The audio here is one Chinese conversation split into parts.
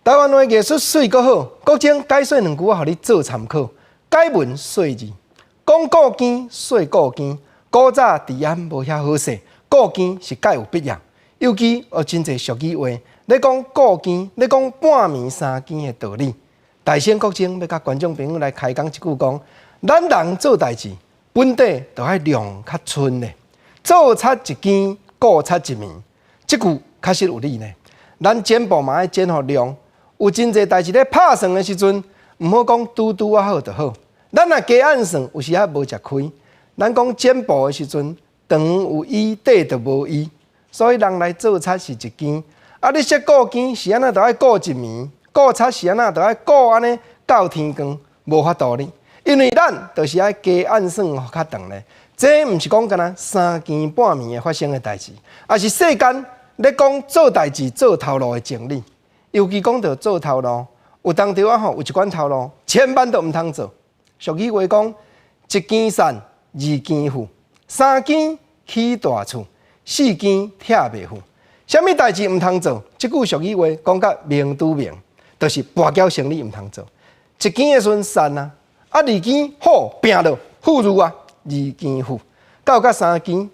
台湾话艺术水阁好，国情解说两句仔，互你做参考。解文说字，讲故见说故见，古早治安无遐好势，故见是介有必要。尤其有真侪俗语话，咧讲故见，咧讲半暝三更的道理。大仙国情要甲观众朋友来开讲一句讲：咱人做代志，本底就爱量较寸的，做差一更，顾差一暝。即句确实有理呢。咱剪布嘛爱剪互量。有真侪代志咧拍算的时阵，毋好讲拄拄啊好就好。咱若加按算，有时啊无食亏。咱讲剪布的时阵，长有依，短就无依。所以人来做差是一件，啊你说顾见是安那，就爱顾一暝；顾差是安那，就爱顾安尼到天光，无法度呢。因为咱就是爱加按算较长咧。这毋是讲干那三更半暝发生的代志，而是世间咧讲做代志做头路的情理。尤其讲到做头路，有当着有一款头路，千万都毋通做。俗语话讲：一更散，二更富，三更起大厝，四更拆袂富。啥物代志毋通做？即句俗语话讲甲明拄明，就是跋筊生理毋通做。一更的时阵散啊，二更好拼落富裕啊，二更富。到三更，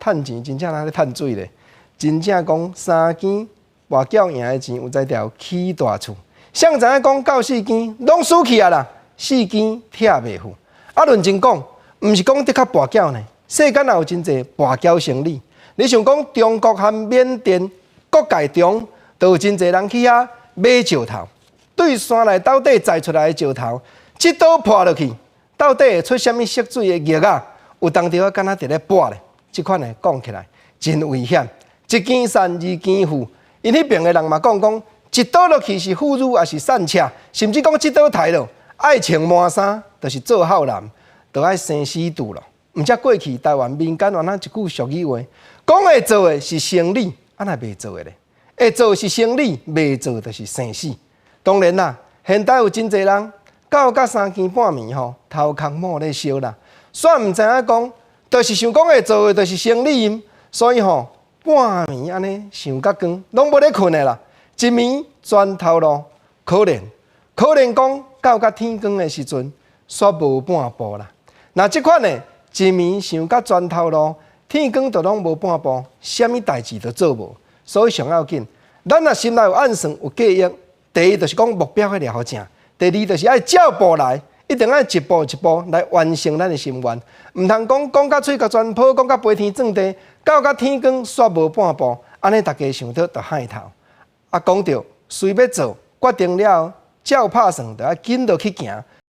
趁钱真正哪咧趁水咧？真正讲三更。跋筊赢的钱有才条起大厝，谁知影讲到四更拢输去啊啦，四更拆袂富。啊，论真讲，毋是讲得较跋筊呢，世间也有真侪跋筊生理。你想讲中国和缅甸各界中，都有真侪人去遐买石头，对山内到底摘出来的石头，一刀破落去，到底会出啥物色水的叶啊？有当着啊，敢若伫咧拔咧，即款的讲起来真危险。一更散，二更富。因迄边的人嘛讲，一倒落去是富裕，还是散车，甚至讲一倒抬落，爱穿满衫，就是做好人，就爱生死度咯。毋则过去台湾民间原来一句俗语话，讲会做的是生理，啊那袂做的咧，会做是生理，袂做就是生死。当然啦，现代有真侪人到三更半暝吼，头壳摸咧烧啦，煞毋知影讲，就是想讲会做的就是生理，所以吼。半暝安尼想甲光，拢无咧困的啦。一暝全头路，可怜讲到天光的时阵，煞无半步啦。那即款的一暝想甲全头路，天光就拢无半步，啥物代志都做无。所以上要紧，咱若心内有暗算有计划，第一就是讲目标要抓好正，第二就是爱照步来。一定爱一步一步来完成咱的心愿，毋通讲到嘴角全破，讲到飞天转地，到天光煞无半步，安尼大家想到就害头。啊，讲到谁要做，决定了，照拍算，就要紧落去行。